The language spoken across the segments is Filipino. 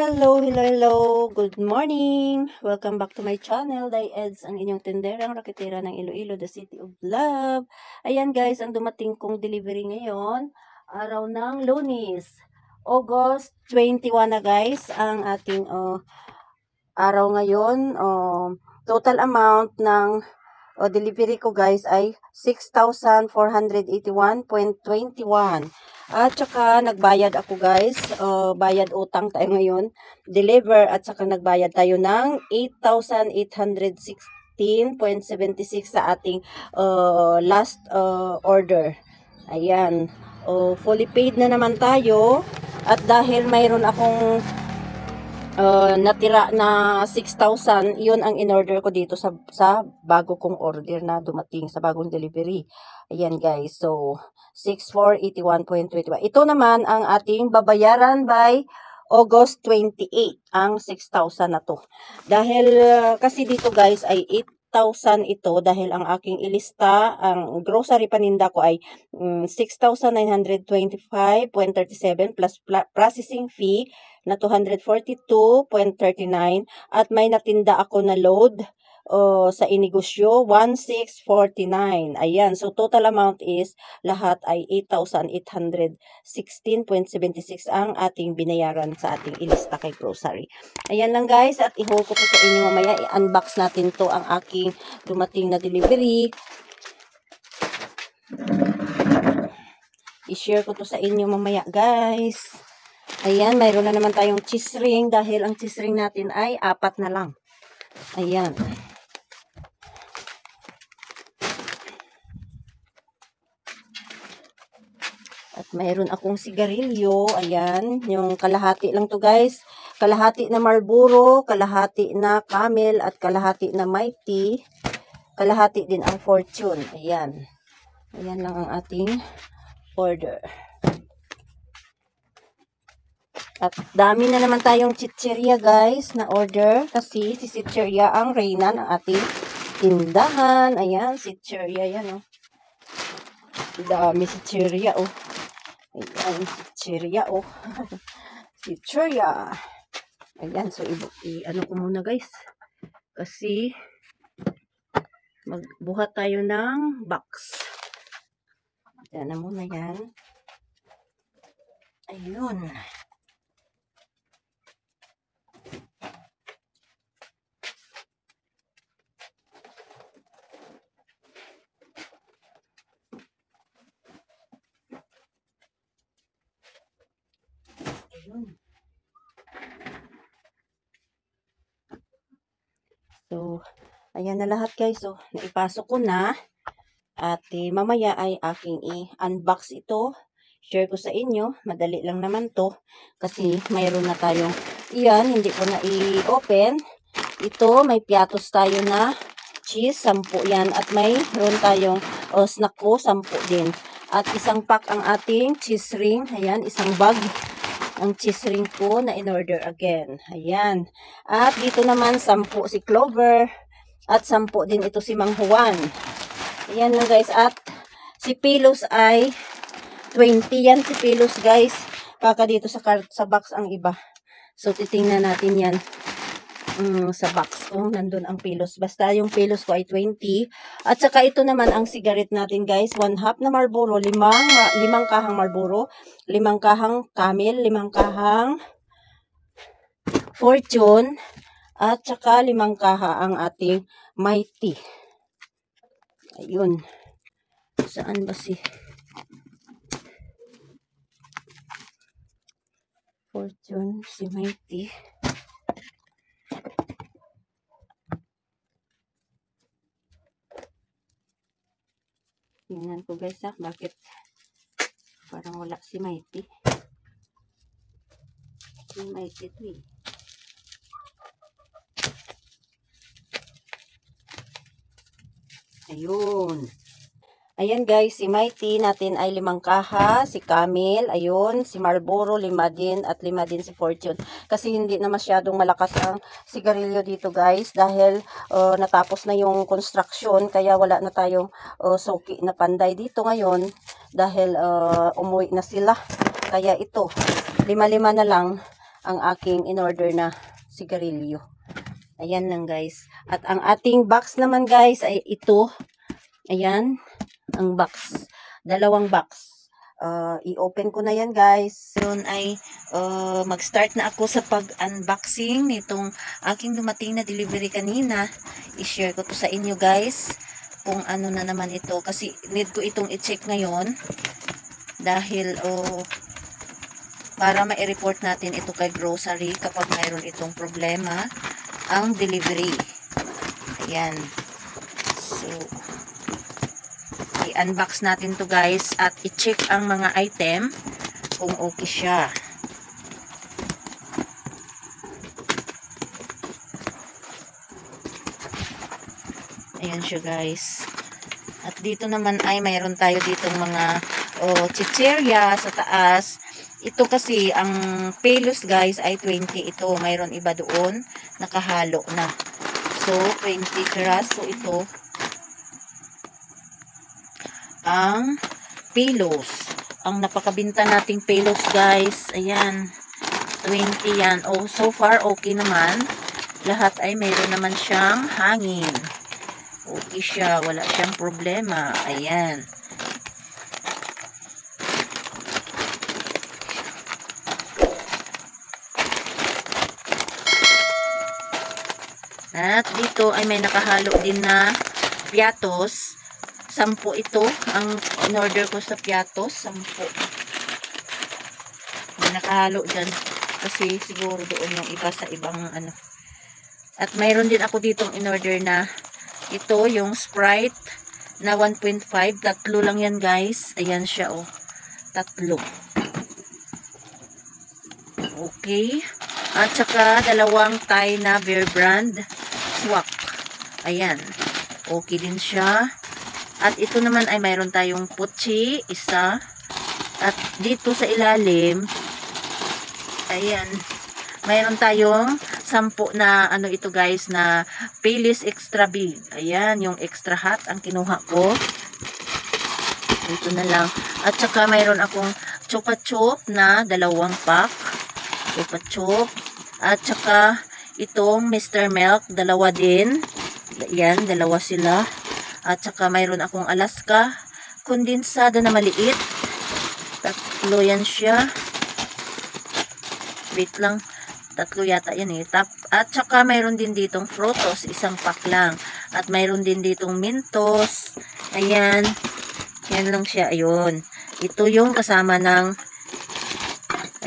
Hello. Good morning. Welcome back to my channel. Day Eds, ang inyong tenderang raketera ng Iloilo, the City of Love. Ayan guys, ang dumating kong delivery ngayon, araw ng Lunes. August 21 na guys, ang ating araw ngayon. Total amount ng delivery ko guys ay 6,481.21. At saka nagbayad ako guys, bayad utang tayo ngayon, deliver at saka nagbayad tayo ng 8,816.76 sa ating last order. Ayan, fully paid na naman tayo at dahil mayroon akong natira na 6,000, yun ang in-order ko dito sa bago kong order na dumating sa bagong delivery. Ayan guys, so 6,481.21. Ito naman ang ating babayaran by August 28, ang 6,000 na to. Dahil kasi dito guys ay 8,000 ito dahil ang aking ilista, ang grocery paninda ko ay 6,925.37 plus processing fee na 242.39 at may natinda ako na load sa inegosyo 1,649. Ayan, so total amount is lahat ay 8,816.76 ang ating binayaran sa ating ilista kay grocery. Ayan lang guys, at i-haul ko po sa inyo mamaya, i-unbox natin to ang aking dumating na delivery. I-share ko to sa inyo mamaya guys. Ayan, mayroon na naman tayong cheese ring dahil ang cheese ring natin ay 4 na lang. Ayan. At mayroon akong sigarilyo. Ayan, yung kalahati lang to guys. Kalahati na Marlboro, kalahati na Camel, at kalahati na Mighty. Kalahati din ang Fortune. Ayan. Ayan lang ang ating order. At dami na naman tayong chicheria guys na order kasi si chicheria ang reyna ng ating tindahan. Ayan, chicheria yan oh. Dami chicheria oh. Ayan, chicheria oh. Chicheria. Ayan, so ano ko muna guys. Kasi magbuhat tayo ng box. Ayan na muna yan. Ayun. So, ayan na lahat guys. So, naipasok ko na. At mamaya ay aking i-unbox ito. Share ko sa inyo. Madali lang naman to. Kasi mayroon na tayong, yan, hindi ko na i-open. Ito, may piatos tayo na cheese, 10 yan. At mayroon tayong snack ko, 10 din. At isang pack ang ating cheese ring. Ayan, isang bag. ang cheese ring ko na in-order again. Ayan. At dito naman 10 si Clover at 10 din ito si Mang Juan. Ayan lang guys. At si Pilos ay 20 yan si Pilos guys. Baka dito sa box ang iba. So titingnan natin yan sa box kung nandun ang Pilos. Basta yung Pilos ko ay 20. At saka ito naman ang cigarette natin guys. 1 half na Marlboro, 5 kahang Marlboro, 5 kahang Camel, 5 kahang Fortune, at saka 5 kaha ang ating Mighty. Ayun. Saan ba si Fortune, si Mighty? Tingnan ko guys bakit parang wala si Mighty. Si Mighty ito eh. Ayun. Ayan guys, si Mighty natin ay 5 kaha, si Camel, ayun, si Marlboro 5 din at 5 din si Fortune. Kasi hindi na masyadong malakas ang sigarilyo dito guys dahil natapos na yung construction kaya wala na tayong suki na panday dito ngayon dahil umuwi na sila. Kaya ito, 5 na lang ang aking in-order na sigarilyo. Ayan lang guys. At ang ating box naman guys ay ito. Ayan. Ang box. 2 box. I-open ko na yan guys. Yun ay mag-start na ako sa pag-unboxing nitong aking dumating na delivery kanina. I-share ko to sa inyo guys kung ano na naman ito. Kasi need ko itong i-check ngayon dahil para ma-report natin ito kay grocery kapag mayroon itong problema ang delivery. Ayan. So i-unbox natin to guys at i-check ang mga item kung okay siya. Ayan siya guys. At dito naman ay mayroon tayo ditong mga chichirya sa taas. Ito kasi ang Pilos guys ay 20 ito. Mayroon iba doon nakahalo na. So 20 piraso ito ang Pilos. Ang napakabinta nating Pilos guys. Ayan. 20 yan. Oh, so far okay naman. Lahat ay mayroon naman siyang hangin. Okay siya. Wala siyang problema. Ayan. At dito ay may nakahalo din na piatos. 10 ito. Ang in-order ko sa piatos. 10. May nakahalo dyan. Kasi siguro doon yung iba sa ibang ano. At mayroon din ako ditong in-order na ito yung Sprite na 1.5. 3 lang yan guys. Ayan siya oh. 3. Okay. At saka 2 Thai na Bear Brand Swak. Ayan. Okay din siya. At ito naman ay mayroon tayong Puchi, isa. At dito sa ilalim, ayan, mayroon tayong 10 na ano ito guys na Pilis Extra Big. Ayan, yung extra hot ang kinuha ko. Dito na lang. At saka mayroon akong Chupa Chup na 2 pack. Chupa Chup. At saka itong Mr. Milk, 2 din. Ayan, 2 sila. At saka mayroon akong Alaska kondensada na maliit. 3 yan siya. Wait lang. 3 yata yan eh. At saka mayroon din ditong Frutos, 1 pack lang. At mayroon din ditong Mentos. Ayan. Yan lang siya. Ayun. Ito yung kasama ng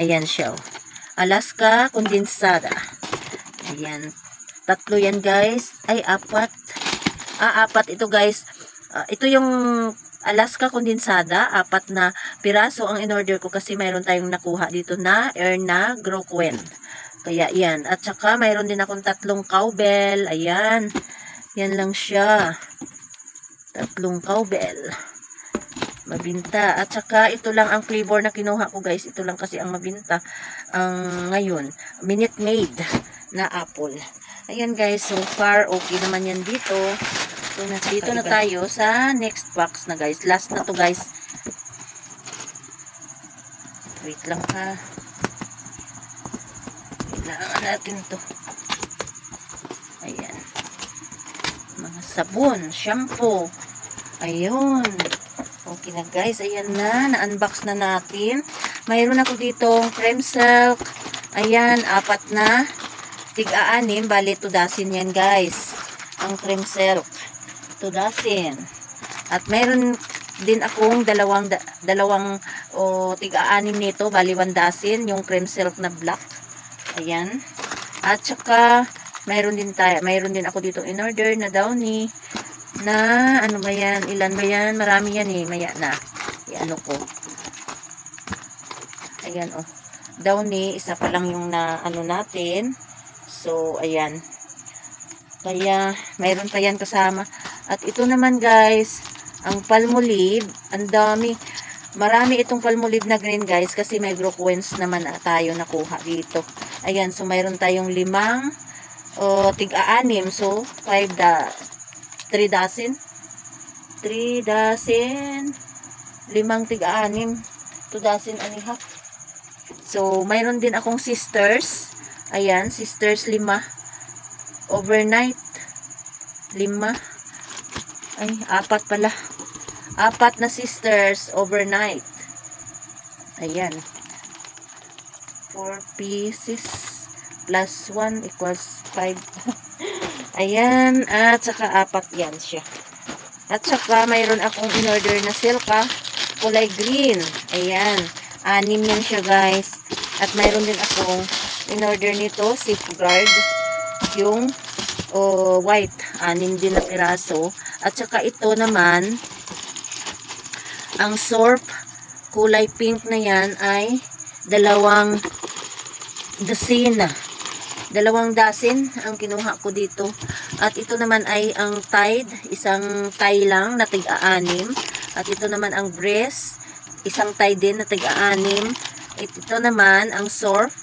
ayan siya. Alaska kondensada. Ayan. 3 yan guys. Ay, 4. 4 ito guys. Ito yung Alaska kondensada. 4 na piraso ang in-order ko kasi mayroon tayong nakuha dito na Erna Groquen. Kaya yan. At saka mayroon din akong 3 cowbell. Ayan. Yan lang siya. 3 cowbell. Mabinta. At saka ito lang ang flavor na kinuha ko guys. Ito lang kasi ang mabinta ang ngayon. Minute Maid na apple. Ayan guys, so far okay naman yan dito. So dito na tayo sa next box na guys. Last na to guys. Wait lang ha. Kailangan natin to. Ayan. Mga sabon, shampoo. Ayun. Okay na guys, ayan na, na-unbox na natin. Mayroon ako ditong cream silk. Ayan, 4 na. Tig-6, bali 2 dozen yan guys. Ang cream silk. 2 dozen. At mayroon din akong dalawang tig-6 nito, bali 1 dozen. Yung cream silk na black. Ayan. At saka, mayroon din ako ditong in-order na downy. Na ano ba yan? Ilan ba yan? Marami yan eh. Maya na. I-ano ko. Ayan oh. Downy. Isa pa lang yung na ano natin. So, ayan. Kaya, mayroon pa yan kasama. At ito naman guys, ang Palmolive. Ang dami. Marami itong Palmolive na green guys. Kasi may Groquens naman tayo nakuha dito. Ayan. So, mayroon tayong 5 tig-6. So, 3 dozen. 3 dozen. 5 tig-6. 2 dozen and a half. So, mayroon din akong sisters. Ayan, sisters 5. Overnight. 5. Ay, 4 pala. 4 na sisters overnight. Ayan. 4 pieces plus 1 equals 5. Ayan, at saka 4 yan siya. At saka mayroon akong in-order na silka, kulay green. Ayan, 6 yan siya guys. At mayroon din akong in-order nito, safeguard, yung white, 6 din na piraso. At saka ito naman, ang Surf, kulay pink na yan ay 2 dozen. 2 dozen ang kinuha ko dito. At ito naman ay ang Tide. Isang Tide lang na tig-6. At ito naman ang Breast. Isang Tide din na tig-6. Ito naman ang Surf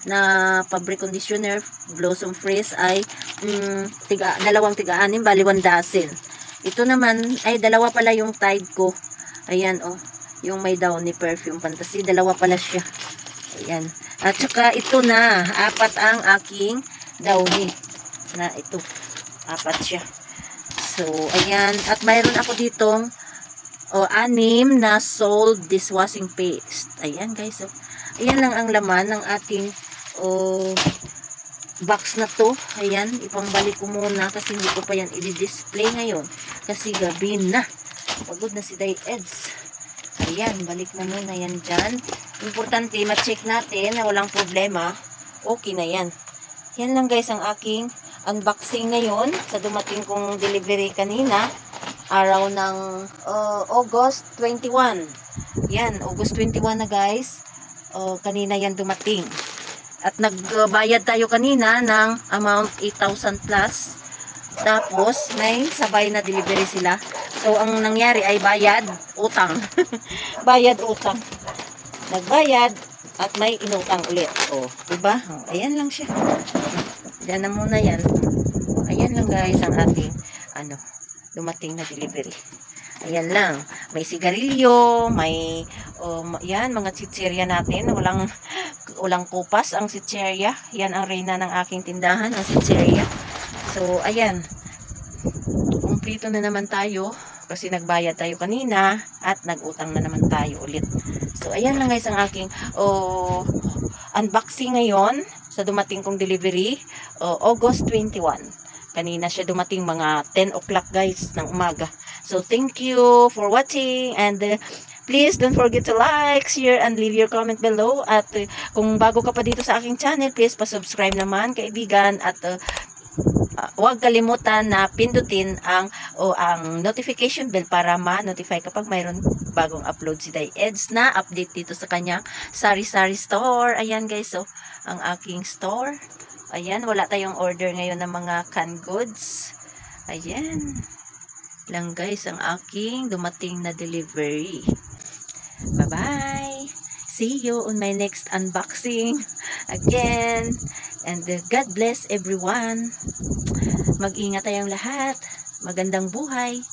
na fabric conditioner Blossom Freeze ay 2 tig-6. Bali 1 dozen. Ito naman ay 2 pala yung Tide ko. Ayan oh. Yung may Downy Perfume Fantasy. 2 pala siya. Ayan. At saka ito na, 4 ang aking Downy. Na ito, 4 siya. So, ayan. At mayroon ako ditong 6 na Sold dishwashing paste. Ayan guys. Oh. Ayan lang ang laman ng ating box na to. Ayan, ipambalik ko muna kasi hindi ko pa yan i-display ngayon. Kasi gabi na. Pagod na si Day Eds. Ayan, balik na muna yan dyan. Importante, ma-check natin na walang problema. Okay na yan. Yan lang guys ang aking unboxing ngayon sa dumating kong delivery kanina. Araw ng August 21. Yan, August 21 na guys. Kanina yan dumating. At nagbayad tayo kanina ng amount 8,000 plus. Tapos, may sabay na delivery sila. So, ang nangyari ay bayad, utang. Bayad, utang. Nagbayad at may inutang ulit. O, diba? Ayan lang siya. Diyan na muna yan. Ayan lang guys ang ating dumating na delivery. Ayan lang. May sigarilyo, may yan, mga chicherya natin. Walang kupas ang chicherya. Yan ang reyna ng aking tindahan, ang chicherya. So, ayan. Kumplito na naman tayo. Kasi nagbayad tayo kanina at nag-utang na naman tayo ulit. So, ayan lang guys ang aking unboxing ngayon sa dumating kong delivery. August 21. Kanina siya dumating mga 10 o'clock guys ng umaga. So, thank you for watching and please don't forget to like, share, and leave your comment below. At kung bago ka pa dito sa aking channel, please pa-subscribe naman kaibigan at huwag kalimutan na pindutin ang notification bell para ma-notify kapag mayroon bagong upload si Day Eds na update dito sa kanyang sari-sari store. Ayan guys, so ang aking store. Ayan, wala tayong order ngayon ng mga canned goods. Ayan. lang guys ang aking dumating na delivery. Bye-bye! See you on my next unboxing again. And God bless everyone. Mag-ingat tayong lahat. Magandang buhay.